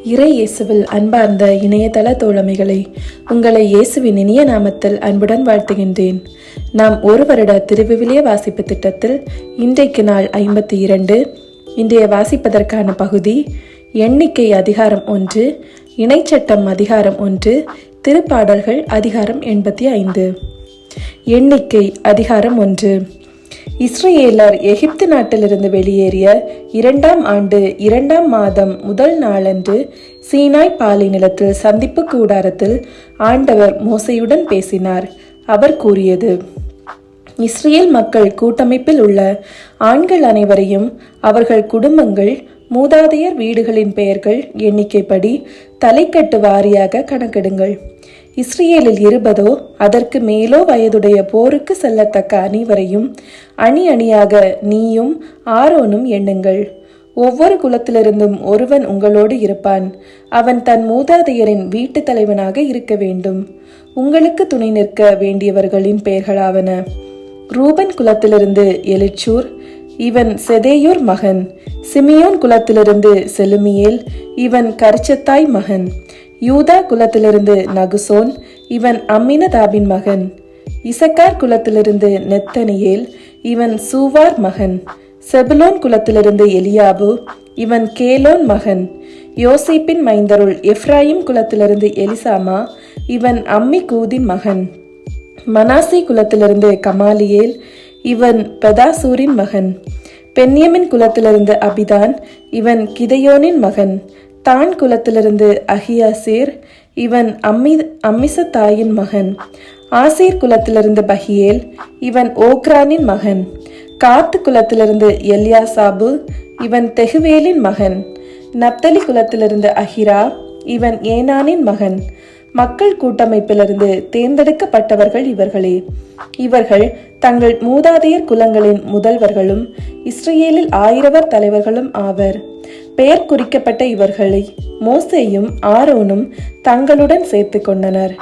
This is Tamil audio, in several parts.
இறை இயேசுவில் அன்பார்ந்த இணையதள தோழமைகளை, உங்களை இயேசுவின் இனிய நாமத்தில் அன்புடன் வாழ்த்துகின்றேன். நாம் ஒரு வருட திருவிவிலிய வாசிப்பு திட்டத்தில் இன்றைக்கு நாள் 52. இன்றைய வாசிப்பதற்கான பகுதி எண்ணிக்கை அதிகாரம் 1, இணைச்சட்டம் அதிகாரம் 1, திருப்பாடல்கள் அதிகாரம் 85. எண்ணிக்கை அதிகாரம் 1. இஸ்ரவேலர் எகிப்து நாட்டிலிருந்து வெளியேறிய 2ஆம் ஆண்டு 2ஆம் மாதம் முதல் நாளன்று சீனாய் பாலை நிலத்தில் சந்திப்பு கூடாரத்தில் ஆண்டவர் மோசேயுடன் பேசினார். அவர் கூறியது: இஸ்ரேல் மக்கள் கூட்டமைப்பில் உள்ள ஆண்கள் அனைவரையும் அவர்கள் குடும்பங்கள் மூதாதையர் வீடுகளின் பெயர்கள் எண்ணிக்கைப்படி தலைக்கட்டு வாரியாக கணக்கெடுங்கள். இஸ்ரேலில் 20 அதற்கு மேலோ வயதுடைய போருக்கு செல்லத்தக்க அனைவரையும் அணி அணியாக நீயும் ஆரோனும் எண்ணுங்கள். ஒவ்வொரு குலத்திலிருந்தும் ஒருவன் உங்களோடு இருப்பான். அவன் தன் மூதாதையரின் வீட்டு தலைவனாக இருக்க வேண்டும். உங்களுக்கு துணை நிற்க வேண்டியவர்களின் பெயர்களாவன: ரூபன் குலத்திலிருந்து எலிச்சூர், இவன் செதேயூர் மகன். சிமியோன் குலத்திலிருந்து செலுமியேல், இவன் கர்ச்சத்தாய் மகன். யூதா குலத்திலிருந்து நகுசோன், இவன் அம்மினதாபின் மகன். இசக்கார் குலத்திலிருந்து நெத்தனியேல், இவன் சூவார் மகன். செபுலோன் குலத்திலிருந்து எலியாபு, இவன் கேலோன் மகன். யோசேப்பின் மைந்தருள் எப்ராயிம் குலத்திலிருந்து எலிசாமா, இவன் அம்மி கூதின் மகன். மனாசி குலத்திலிருந்து கமாலியேல், இவன் பெதாசூரின் மகன். பென்யமின் குலத்திலிருந்து அபிதான், இவன் கிதையோனின் மகன். தான் குலத்திலிருந்து அகியாசேர், இவன் அம்மிசத்தாயின் மகன். ஆசேர் குலத்திலிருந்து பஹியேல், இவன் ஓக்ரானின் மகன். காத்து குலத்திலிருந்து எல்யாசாபு, இவன் தெகுவேலின் மகன். நப்தலி குலத்திலிருந்து அஹிரா, இவன் ஏனானின் மகன். மக்கள் கூட்டமைப்பிலிருந்து தேர்ந்தெடுக்கப்பட்டவர்கள் இவர்களே. இவர்கள் தங்கள் மூதாதையர் குலங்களின் முதல்வர்களும் இஸ்ரேலில் 1000 தலைவர்களும் ஆவர். பெயர் குறிக்கப்பட்ட இவர்களை மோசேயும் ஆரோனும் தங்களுடன் சேர்த்து கொண்டனர்.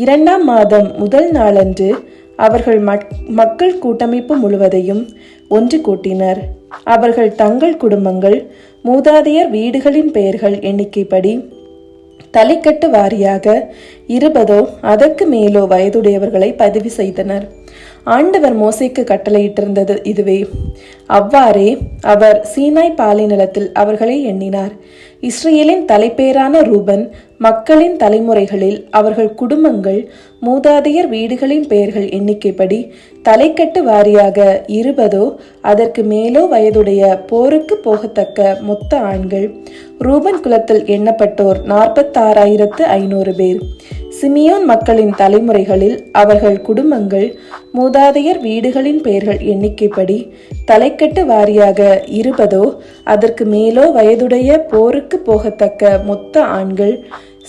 2ஆம் மாதம் முதல் நாளன்று அவர்கள் மக்கள் கூட்டமைப்பு முழுவதையும் ஒன்று கூட்டினர். அவர்கள் தங்கள் குடும்பங்கள் மூதாதையர் வீடுகளின் பெயர்கள் எண்ணிக்கைப்படி தலைக்கட்டு வாரியாக 20 அதற்கு மேலோ வயதுடையவர்களை பதிவு செய்தனர். ஆண்டவர் மோசேக்கு கட்டளையிட்டிருந்தது இதுவே. அவ்வாறே அவர் சீனாய் பாலை நிலத்தில் அவர்களை எண்ணினார். இஸ்ரேலின் தலைப்பேரான ரூபன் மக்களின் தலைமுறைகளில் அவர்கள் குடும்பங்கள் மூதாதையர் வீடுகளின் பெயர்கள் எண்ணிக்கைப்படி தலைக்கட்டு வாரியாக 20 அதற்கு மேலோ வயதுடைய போருக்கு போகத்தக்க மொத்த ஆண்கள். ரூபன் குலத்தில் எண்ணப்பட்டோர் 46,500 பேர். சிமியோன் மக்களின் தலைமுறைகளில் அவர்கள் குடும்பங்கள் மூதாதையர் வீடுகளின் பெயர்கள் எண்ணிக்கைப்படி தலைக்கட்டு வாரியாக 20 அதற்கு மேலோ வயதுடைய போருக்கு போகத்தக்க மொத்த ஆண்கள்.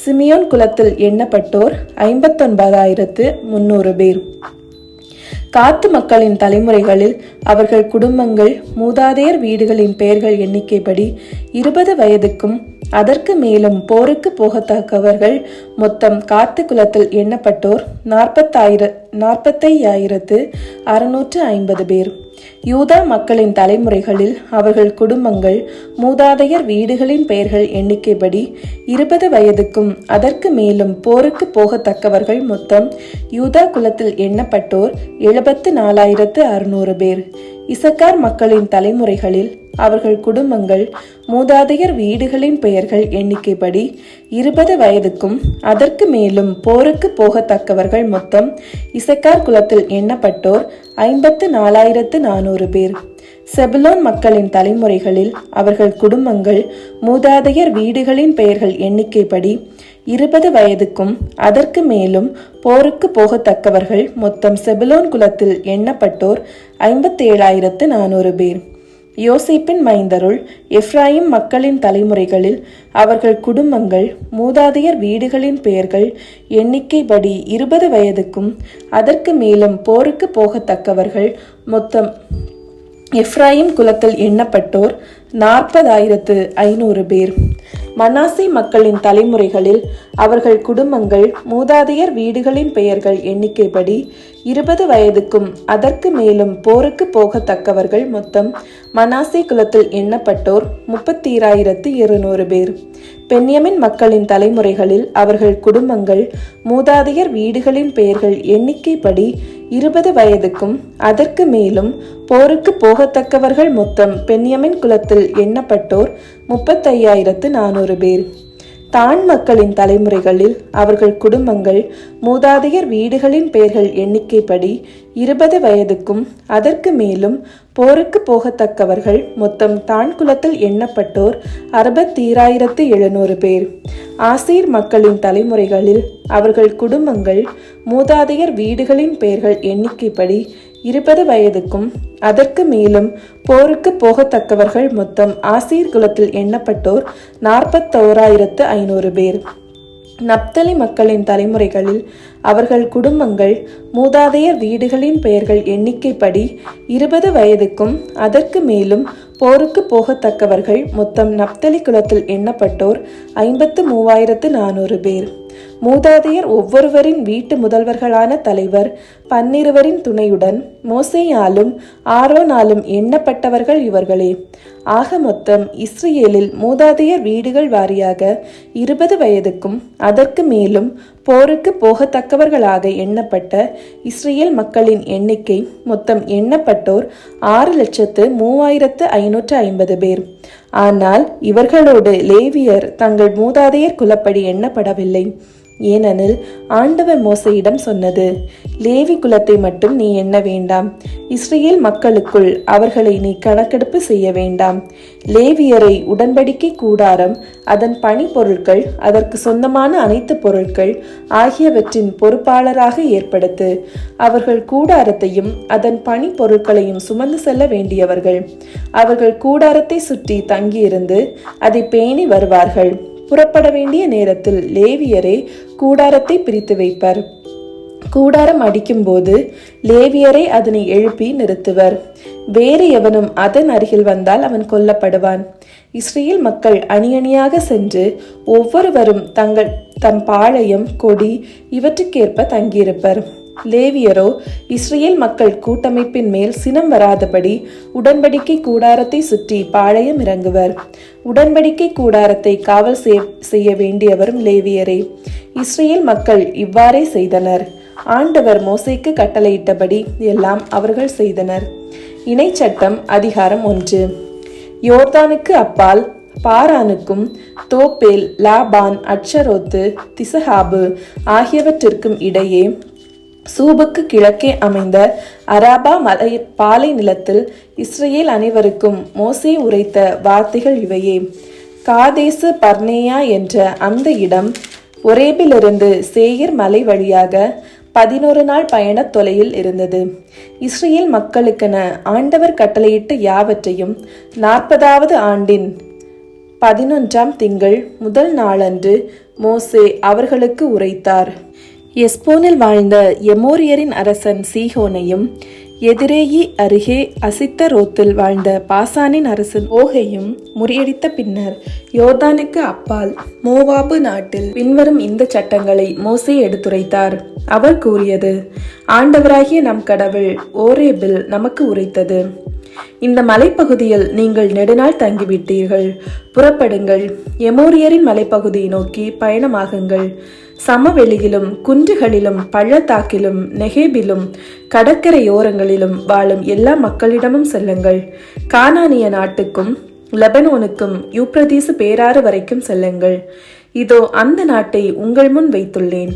சிமியோன் குலத்தில் எண்ணப்பட்டோர் 59,300 பேர். காத்து மக்களின் தலைமுறைகளில் அவர்கள் குடும்பங்கள் மூதாதையர் வீடுகளின் பெயர்கள் எண்ணிக்கைப்படி 20 வயதுக்கும் அதற்கு மேலும் போருக்கு போகத்தக்கவர்கள் மொத்தம் காத்து குலத்தில் எண்ணப்பட்டோர் 45,650 பேர். யூதா மக்களின் தலைமுறைகளில் அவர்கள் குடும்பங்கள் மூதாதையர் வீடுகளின் பெயர்கள் எண்ணிக்கைப்படி 20 வயதுக்கும் அதற்கு மேலும் போருக்கு போகத்தக்கவர்கள் மொத்தம் யூதா குலத்தில் எண்ணப்பட்டோர் 74,600 பேர். இசக்கார் மக்களின் தலைமுறைகளில் அவர்கள் குடும்பங்கள் மூதாதையர் வீடுகளின் பெயர்கள் எண்ணிக்கைப்படி 20 வயதுக்கும் அதற்கு மேலும் போருக்கு போகத்தக்கவர்கள் மொத்தம் இசக்கார் குலத்தில் எண்ணப்பட்டோர் 54,400 பேர். செபுலோன் மக்களின் தலைமுறைகளில் அவர்கள் குடும்பங்கள் மூதாதையர் வீடுகளின் பெயர்கள் எண்ணிக்கைப்படி 20 வயதுக்கும் அதற்கு மேலும் போருக்கு போகத்தக்கவர்கள் மொத்தம் செபுலோன் குலத்தில் எண்ணப்பட்டோர் 57,400 பேர். யோசேப்பின் மைந்தருள் எப்ராயிம் மக்களின் தலைமுறைகளில் அவர்கள் குடும்பங்கள் மூதாதையர் வீடுகளின் பெயர்கள் எண்ணிக்கைப்படி 20 வயதுக்கும் அதற்கு மேலும் போருக்கு போகத்தக்கவர்கள் மொத்தம் எப்ராயிம் குலத்தில் எண்ணப்பட்டோர் 40,500 பேர். மனாசே மக்களின் தலைமுறைகளில் அவர்கள் குடும்பங்கள் மூதாதையர் வீடுகளின் பெயர்கள் எண்ணிக்கைப்படி 20 வயதுக்கும் அதற்கு மேலும் போருக்கு போகத்தக்கவர்கள் மொத்தம் மனாசே குலத்தில் எண்ணப்பட்டோர் 32,200 பேர். பென்யமின் மக்களின் தலைமுறைகளில் அவர்கள் குடும்பங்கள் மூதாதையர் வீடுகளின் பெயர்கள் எண்ணிக்கைப்படி 20 வயதுக்கும் அதற்கு மேலும் போருக்கு போகத்தக்கவர்கள் மொத்தம் பென்யமின் குலத்தில் எண்ணப்பட்டோர் 35,400 பேர். தான் மக்களின் தலைமுறைகளில் அவர்கள் குடும்பங்கள் மூதாதையர் வீடுகளின் பெயர்கள் எண்ணிக்கைப்படி 20 வயதுக்கும் அதற்கு மேலும் போருக்கு போகத்தக்கவர்கள் மொத்தம் தான் குலத்தில் எண்ணப்பட்டோர் 62,700 பேர். ஆசீர் மக்களின் தலைமுறைகளில் அவர்கள் குடும்பங்கள் மூதாதையர் வீடுகளின் பெயர்கள் எண்ணிக்கைப்படி 20 வயதுக்கும் அதற்கு மேலும் போருக்கு போகத்தக்கவர்கள் மொத்தம் ஆசீர் குலத்தில் எண்ணப்பட்டோர் 41,500 பேர். நப்தலி மக்களின் தலைமுறைகளில் அவர்கள் குடும்பங்கள் மூதாதையர் வீடுகளின் பெயர்கள் எண்ணிக்கைப்படி 20 வயதுக்கும் அதற்கு மேலும் போருக்கு போகத்தக்கவர்கள் மொத்தம் நப்தலி குலத்தில் எண்ணப்பட்டோர் 53,400 பேர். மூதாதையர் ஒவ்வொருவரின் வீட்டு முதல்வர்களான தலைவர் 12 துணையுடன் மோசேயாலும் ஆரோனாலும் எண்ணப்பட்டவர்கள் இவர்களே. ஆக மொத்தம் இஸ்ரேலில் மூதாதையர் வீடுகள் வாரியாக 20 வயதுக்கும் அதற்கு மேலும் போருக்கு போகத்தக்கவர்களாக எண்ணப்பட்ட இஸ்ரேல் மக்களின் எண்ணிக்கை மொத்தம் எண்ணப்பட்டோர் 6,03,550 பேர். ஆனால் இவர்களோடு லேவியர் தங்கள் மூதாதையர் குலப்படி எண்ணப்படவில்லை. ஏனெனில் ஆண்டவர் மோசேயிடம் சொன்னது, லேவி குலத்தை மட்டும் நீ எண்ண வேண்டாம், இஸ்ரேல் மக்களுக்குள் அவர்களை நீ கணக்கெடுப்பு செய்ய வேண்டாம். லேவியரை உடன்படிக்கை கூடாரம், அதன் பணி பொருட்கள், அதற்கு சொந்தமான அனைத்து பொருட்கள் ஆகியவற்றின் பொறுப்பாளராக ஏற்படுத்து. அவர்கள் கூடாரத்தையும் அதன் பணி பொருட்களையும் சுமந்து செல்ல வேண்டியவர்கள். அவர்கள் கூடாரத்தை சுற்றி தங்கியிருந்து அதை பேணி வருவார்கள். புறப்பட வேண்டிய நேரத்தில் லேவியரே கூடாரத்தை பிரித்து வைப்பர். கூடாரம் அடிக்கும் போது லேவியரை அதனை எழுப்பி நிறுத்துவர். வேறு எவனும் அதன் அருகில் வந்தால் அவன் கொல்லப்படுவான். இஸ்ரேல் மக்கள் அணியணியாக சென்று ஒவ்வொருவரும் தம் பாளையம், கொடி இவற்றுக்கேற்ப தங்கியிருப்பர். லேவியரோ இஸ்ரேல் மக்கள் கூட்டமைப்பின் மேல் சினம் வராதபடி உடன்படிக்கை கூடாரத்தை சுற்றி பாளையம் இறங்குவர். உடன்படிக்கை கூடாரத்தை காவல் செய்ய வேண்டியவரும் லேவியரே. இஸ்ரேல் மக்கள் இவ்வாறே செய்தனர். ஆண்டவர் மோசேக்கு கட்டளையிட்டபடி எல்லாம் அவர்கள் செய்தனர். இணைச்சட்டம் அதிகாரம் 1. யோர்தானுக்கு அப்பால் பாரானுக்கும் தோப்பேல், லாபான், அட்சரோத்து, திசஹாபு ஆகியவற்றிற்கும் இடையே சூபுக்கு கிழக்கே அமைந்த அராபா பாலை நிலத்தில் இஸ்ரேல் அனைவருக்கும் மோசே உரைத்த வார்த்தைகள் இவையே. காதேசு பர்னேயா என்ற அந்த இடம் ஒரேபிலிருந்து சேயீர் மலை வழியாக 11 நாள் பயண தொலையில் இருந்தது. இஸ்ரேல் மக்களுக்கென ஆண்டவர் கட்டளையிட்ட யாவற்றையும் 40வது ஆண்டின் 11ஆம் திங்கள் முதல் நாளன்று மோசே அவர்களுக்கு உரைத்தார். எஸ்போனில் வாழ்ந்த எமோரியரின் அரசன் சீஹோனையும், எதிரேயி அருகே அசித்தரோத்தில் வாழ்ந்த பாசானின் அரசன் ஓகையும் முறியடித்த பின்னர் யோர்தானுக்கு அப்பால் மோவாபு நாட்டில் பின்வரும் இந்த சட்டங்களை மோசே எடுத்துரைத்தார். அவர் கூறியது, ஆண்டவராகிய நம் கடவுள் ஓரேபில் நமக்கு உரைத்தது, இந்த மலைப்பகுதியில் நீங்கள் நெடுநாள் தங்கிவிட்டீர்கள். புறப்படுங்கள், எமோரியரின் மலைப்பகுதியை நோக்கி பயணமாகுங்கள். சமவெளியிலும் குன்றுகளிலும் பள்ளத்தாக்கிலும் நெகேபிலும் கடற்கரையோரங்களிலும் வாழும் எல்லா மக்களிடமும் செல்லுங்கள். கானானிய நாட்டுக்கும் லெபனோனுக்கும் யூப்ரதீசு பேராறு வரைக்கும் செல்லுங்கள். இதோ அந்த நாட்டை உங்கள் முன் வைத்துள்ளேன்.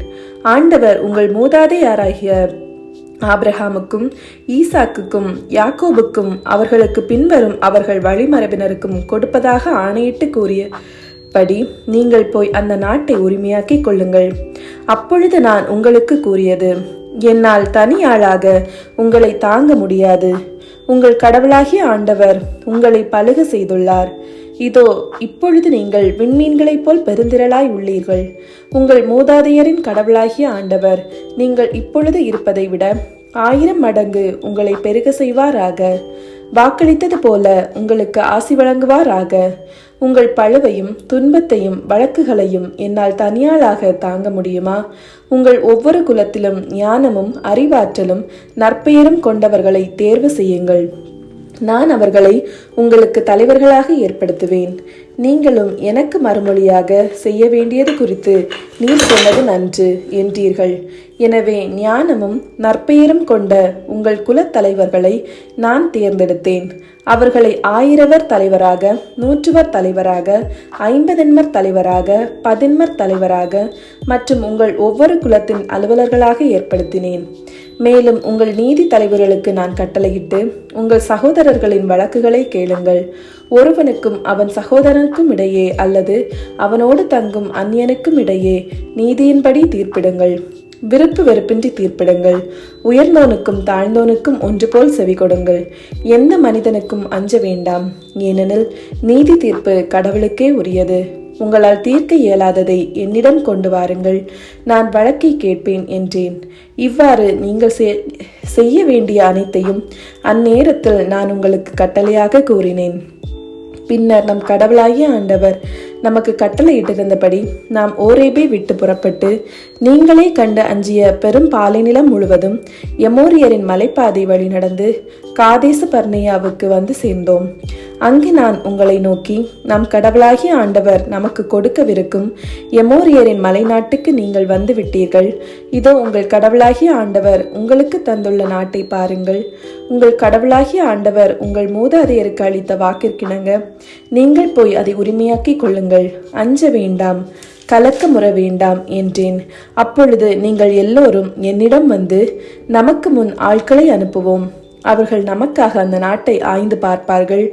ஆண்டவர் உங்கள் மூதாதையராகிய ஆபிரகாமுக்கும் ஈசாக்குக்கும் யாக்கோபுக்கும் அவர்களுக்கு பின்வரும் அவர்கள் வழிமரபினருக்கும் கொடுப்பதாக ஆணையிட்டு கூறியபடி நீங்கள் போய் அந்த நாட்டை உரிமையாக்கி கொள்ளுங்கள். அப்பொழுது நான் உங்களுக்கு கூறியது, என்னால் தனியாளாக உங்களை தாங்க முடியாது. உங்கள் கடவுளாகிய ஆண்டவர் உங்களை பலுக செய்துள்ளார். இதோ இப்பொழுது நீங்கள் விண்மீன்களைப் போல் பெருந்திரளாய் உள்ளீர்கள். உங்கள் மூதாதையரின் கடவுளாகிய ஆண்டவர் நீங்கள் இப்பொழுது இருப்பதை விட 1000 மடங்கு உங்களை பெருக செய்வாராக. வாக்களித்தது போல உங்களுக்கு ஆசி வழங்குவாராக. உங்கள் பழுவையும் துன்பத்தையும் வழக்குகளையும் என்னால் தனியாளாக தாங்க முடியுமா? உங்கள் ஒவ்வொரு குலத்திலும் ஞானமும் அறிவாற்றலும் நற்பெயரும் கொண்டவர்களை தேர்வு செய்யுங்கள். நான் அவர்களை உங்களுக்கு தலைவர்களாக ஏற்படுத்துவேன். நீங்களும் எனக்கு மறுமொழியாக செய்ய வேண்டியது குறித்து நீர் சொன்னது நன்று என்றீர்கள். எனவே ஞானமும் நற்பெயரும் கொண்ட உங்கள் குலத் தலைவர்களை நான் தேர்ந்தெடுத்தேன். அவர்களை 1000 தலைவராக, 100 தலைவராக, 50 தலைவராக, 10 தலைவராக மற்றும் உங்கள் ஒவ்வொரு குலத்தின் அலுவலர்களாக ஏற்படுத்தினேன். மேலும் உங்கள் நீதி தலைவர்களுக்கு நான் கட்டளையிட்டு, உங்கள் சகோதரர்களின் வழக்குகளை கேளுங்கள். ஒருவனுக்கும் அவன் சகோதரனுக்கும் இடையே அல்லது அவனோடு தங்கும் அந்நியனுக்கும் இடையே நீதியின்படி தீர்ப்பிடுங்கள். விருப்பு வெறுப்பின்றி தீர்ப்பிடுங்கள். உயர்ந்தோனுக்கும் தாழ்ந்தோனுக்கும் ஒன்று போல் செவி கொடுங்கள். எந்த மனிதனுக்கும் அஞ்ச வேண்டாம், ஏனெனில் நீதி தீர்ப்பு கடவுளுக்கே உரியது. உங்களால் தீர்க்க இயலாததை என்னிடம் கொண்டு வாருங்கள், நான் வழக்கை கேட்பேன் என்றேன். இவ்வாறு நீங்கள் செய்ய வேண்டிய அனைத்தையும் அந்நேரத்தில் நான் உங்களுக்கு கட்டளையாக கூறினேன். பின்னர் நம் கடவுளாகிய ஆண்டவர் நமக்கு கட்டளையிட்டிருந்தபடி நாம் ஓரேபை விட்டு புறப்பட்டு நீங்களே கண்டு அஞ்சிய பெரும் பாலைநிலம் முழுவதும் எமோரியரின் மலைப்பாதை வழி நடந்து காதேச பர்னேயாவுக்கு வந்து சேர்ந்தோம். அங்கு நான் உங்களை நோக்கி, நம் கடவுளாகிய ஆண்டவர் நமக்கு கொடுக்கவிருக்கும் எமோரியரின் மலைநாட்டுக்கு நீங்கள் வந்து விட்டீர்கள். இதோ உங்கள் கடவுளாகிய ஆண்டவர் உங்களுக்கு தந்துள்ள நாட்டை பாருங்கள். உங்கள் கடவுளாகிய ஆண்டவர் உங்கள் மூதாதையருக்கு அளித்த வாக்கிற்கிணங்க நீங்கள் போய் அதை உரிமையாக்கிக் கொள்ளுங்கள். அஞ்ச வேண்டாம், கலக்கமுற வேண்டாம் என்றேன். அப்பொழுது நீங்கள் எல்லோரும் என்னிடம் வந்து, நமக்கு முன் ஆட்களை அனுப்புவோம், அவர்கள் நமக்காக அந்த நாட்டை ஆய்ந்து பார்ப்பார்கள்.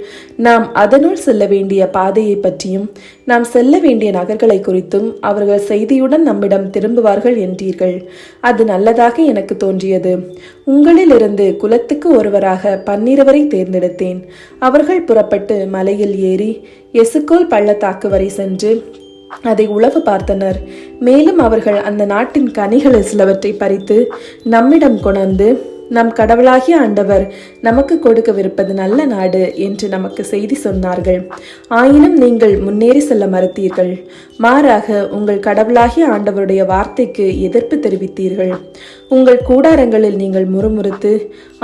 நாம் அதனுள் செல்ல வேண்டிய பாதையை பற்றியும் நாம் செல்ல வேண்டிய நகர்களை குறித்தும் அவர்கள் செய்தியுடன் நம்மிடம் திரும்புவார்கள் என்றீர்கள். அது நல்லதாக எனக்கு தோன்றியது. உங்களிலிருந்து குலத்துக்கு ஒருவராக 12 தேர்ந்தெடுத்தேன். அவர்கள் புறப்பட்டு மலையில் ஏறி எசுக்கோல் பள்ளத்தாக்கு வரை சென்று அதை உளவு பார்த்தனர். மேலும் அவர்கள் அந்த நாட்டின் கனிகளில் சிலவற்றை பறித்து நம்மிடம் கொணர்ந்து, நம் கடவுளாகிய ஆண்டவர் நமக்கு கொடுக்கவிருப்பது நல்ல நாடு என்று நமக்கு செய்தி சொன்னார்கள். ஆயினும் நீங்கள் முன்னேறி செல்ல மறுத்தீர்கள். மாறாக உங்கள் கடவுளாகிய ஆண்டவருடைய வார்த்தைக்கு எதிர்ப்பு தெரிவித்தீர்கள். உங்கள் கூடாரங்களில் நீங்கள் முறுமுறுத்து,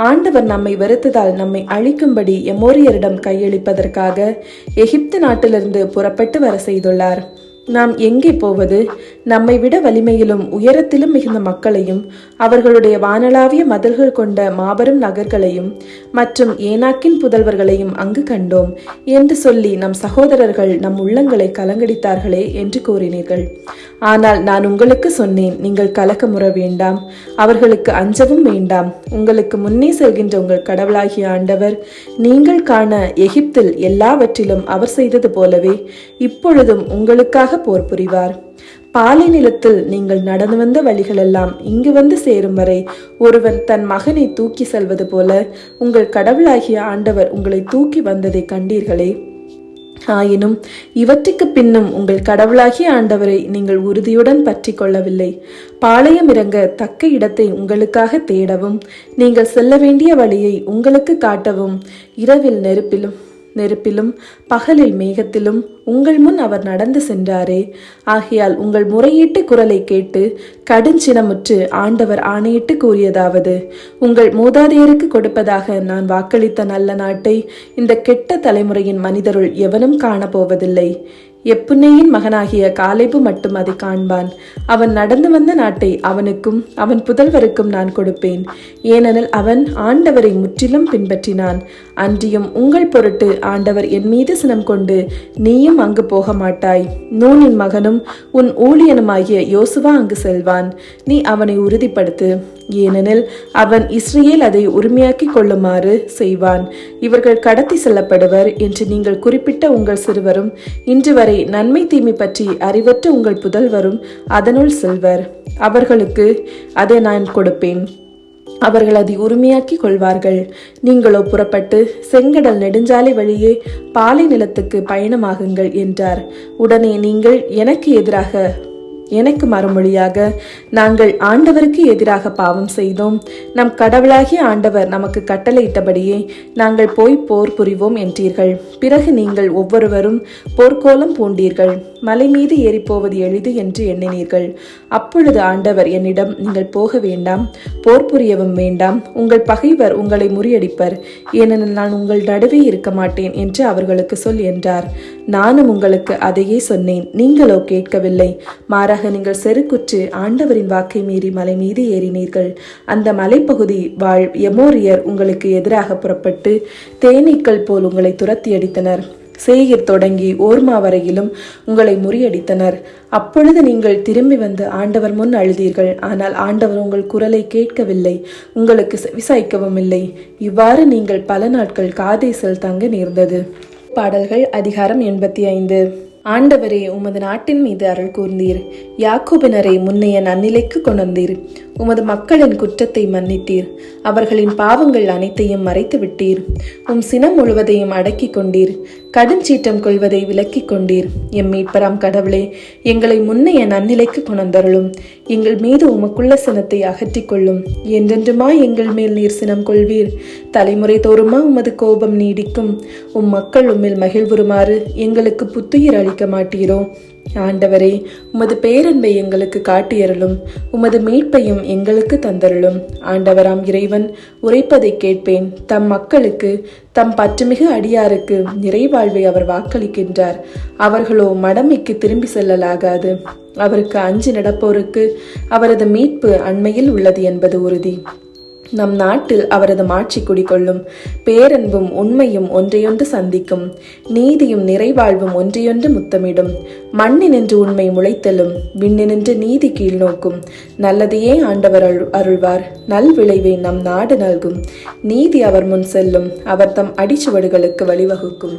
ஆண்டவர் நம்மை வெறுத்ததால் நம்மை அழிக்கும்படி எமோரியரிடம் கையளிப்பதற்காக எகிப்து நாட்டிலிருந்து புறப்பட்டு வர செய்துள்ளார். நாம் எங்கே போவது? நம்மை விட வலிமையிலும் உயரத்திலும் மிகுந்த மக்களையும் அவர்களுடைய வானளாவிய மதில்கள் கொண்ட மாபெரும் நகர்களையும் மற்றும் ஏனாக்கின் புதல்வர்களையும் அங்கு கண்டோம் என்று சொல்லி நம் சகோதரர்கள் நம் உள்ளங்களை கலங்கடித்தார்களே என்று கூறினீர்கள். ஆனால் நான் உங்களுக்கு சொன்னேன், நீங்கள் கலக்கமுற வேண்டாம், அவர்களுக்கு அஞ்சவும் வேண்டாம். உங்களுக்கு முன்னே செல்கின்ற உங்கள் கடவுளாகிய ஆண்டவர் நீங்கள் காண எகிப்தில் எல்லாவற்றிலும் அவர் செய்தது போலவே இப்பொழுதும் உங்களுக்காக போர் புரிவார். பாலை நிலத்தில் நீங்கள் நடந்து வந்த வழிகளெல்லாம் இங்கு வந்து சேரும் வரை ஒருவன் தன் மகனை தூக்கி செல்வது போல உங்கள் கடவுளாகிய ஆண்டவர் உங்களை தூக்கி வந்ததை கண்டீர்களே. ஆயினும் இவற்றுக்கு பின்னும் உங்கள் கடவுளாகிய ஆண்டவரை நீங்கள் உறுதியுடன் பற்றி கொள்ளவில்லை. பாளையம் இறங்க தக்க இடத்தை உங்களுக்காக தேடவும், நீங்கள் செல்ல வேண்டிய வழியை உங்களுக்கு காட்டவும் இரவில் நெருப்பிலும் பகலில் மேகத்திலும் உங்கள் முன் அவர் நடந்து சென்றாரே. ஆகையால் உங்கள் முறையீட்டு குரலை கேட்டு கடுஞ்சினமுற்று ஆண்டவர் ஆணையிட்டு கூறியதாவது, உங்கள் மூதாதையருக்கு கொடுப்பதாக நான் வாக்களித்த நல்ல நாட்டை இந்த கெட்ட தலைமுறையின் மனிதருள் எவனும் காணப்போவதில்லை. எப்புன்னேயின் மகனாகிய காலேபு மட்டும் அதை காண்பான். அவன் நடந்து வந்த நாட்டை அவனுக்கும் அவன் புதல்வருக்கும் நான் கொடுப்பேன். ஏனெனில் அவன் ஆண்டவரை முற்றிலும் பின்பற்றினான். அன்றியும் உங்கள் பொருட்டு ஆண்டவர் என் மீது சினம் கொண்டு நீயும் அங்கு போக மாட்டாய். நூனின் மகனும் உன் ஊழியனுமாகிய யோசுவா அங்கு செல்வான். நீ அவனை உறுதிப்படுத்து, ஏனெனில் அவன் இஸ்ரேல் அதை உரிமையாக்கி கொள்ளுமாறு செய்வான். இவர்கள் கடத்தி செல்லப்படுவர் என்று நீங்கள் குறிப்பிட்ட உங்கள் சிறுவரும் இன்று வரை நன்மை தீமை பற்றி அறிவற்ற உங்கள் புதல்வரும் அதனுள் செல்வர். அவர்களுக்கு அதை நான் கொடுப்பேன். அவர்கள் அதை உரிமையாக்கி கொள்வார்கள். நீங்களோ புறப்பட்டு செங்கடல் நெடுஞ்சாலை வழியே பாலை நிலத்துக்கு பயணமாகுங்கள் என்றார். உடனே நீங்கள் எனக்கு எதிராக எனக்கு மறுமொழியாக, நாங்கள் ஆண்டவருக்கு எதிராக பாவம் செய்தோம். நம் கடவுளாகிய ஆண்டவர் நமக்கு கட்டளையிட்டபடியே நாங்கள் போய் போர் புரிவோம் என்றீர்கள். பிறகு நீங்கள் ஒவ்வொருவரும் போர்க்கோலம் பூண்டீர்கள். மலை மீது ஏறிப்போவது எளிது என்று எண்ணினீர்கள். அப்பொழுது ஆண்டவர் என்னிடம், நீங்கள் போக வேண்டாம், போர் புரியவும் வேண்டாம். உங்கள் பகைவர் உங்களை முறியடிப்பர், ஏனெனில் நான் உங்கள் நடுவே இருக்க மாட்டேன் என்று அவர்களுக்கு சொல் என்றார். நானும் உங்களுக்கு அதையே சொன்னேன், நீங்களோ கேட்கவில்லை. மாறாக நீங்கள் செருக்குற்று ஆண்டவரின் வாக்கை மீறி மலை மீது ஏறினீர்கள். அந்த மலைப்பகுதி வாழ் எமோரியர் உங்களுக்கு எதிராக புறப்பட்டு தேனீக்கள் போல் உங்களை துரத்தி அடித்தனர். சேயீர் தொடங்கி ஓர்மா வரையிலும் உங்களை முறியடித்தனர். அப்பொழுது நீங்கள் திரும்பி வந்து ஆண்டவர் முன் அழுதீர்கள். ஆனால் ஆண்டவர் உங்கள் குரலை கேட்கவில்லை, உங்களுக்கு செவிசாய்க்கவும் இல்லை. இவ்வாறு நீங்கள் பல நாட்கள் காதேசில் தங்க நேர்ந்தது. பாடல்கள் அதிகாரம் 85. ஆண்டவரே, உமது நாட்டின் மீது அருள் கூர்ந்தீர். யாக்கோபினரை முன்னைய நன்னிலைக்கு கொணர்ந்தீர். உமது மக்களின் குற்றத்தை மன்னித்தீர். அவர்களின் பாவங்கள் அனைத்தையும் மறைத்து விட்டீர். உம் சினம் முழுவதையும் அடக்கி கொண்டீர். கடுஞ்சீற்றம் கொள்வதை விலக்கி கொண்டீர். எம் மீட்பராம் கடவுளே, எங்களை முன்னைய நன்னிலைக்கு கொணர்ந்தருளும். எங்கள் மீது உமக்குள்ள சினத்தை அகற்றிக் கொள்ளும். என்றென்றுமா எங்கள் மேல் நீர் சினம் கொள்வீர். தலைமுறை தோறுமா உமது கோபம் நீடிக்கும். உம் மக்கள் உம்மில் மகிழ்வுறுமாறு எங்களுக்கு புத்துயிர் அளிக்க மாட்டீரோ? ஆண்டவரே, உமது பேரன்பை எங்களுக்கு காட்டியருளும். உமது மீட்பையும் எங்களுக்கு தந்தருளும். ஆண்டவராம் இறைவன் உரைப்பதை கேட்பேன். தம் மக்களுக்கு, தம் பற்றுமிகு அடியாருக்கு நிறைவாழ்வை அவர் வாக்களிக்கின்றார். அவர்களோ மடமைக்கு திரும்பி செல்லலாகாது. அவருக்கு அஞ்சி நடப்போருக்கு அவரது மீட்பு அண்மையில் உள்ளது என்பது உறுதி. நம் நாட்டில் அவரது மாட்சி குடிகொள்ளும். பேரன்பும் உண்மையும் ஒன்றையொன்று சந்திக்கும். நீதியும் நிறைவாழ்வும் ஒன்றையொன்று முத்தமிடும். மண்ணினின்று உண்மை முளைத்தலும், விண்ணினின்று நீதி கீழ் நோக்கும். நல்லதையே ஆண்டவர் அருள்வார். நல் விளைவை நம் நாடு நல்கும். நீதி அவர் முன் செல்லும். அவர் தம் அடிச்சுவடுகளுக்கு வழிவகுக்கும்.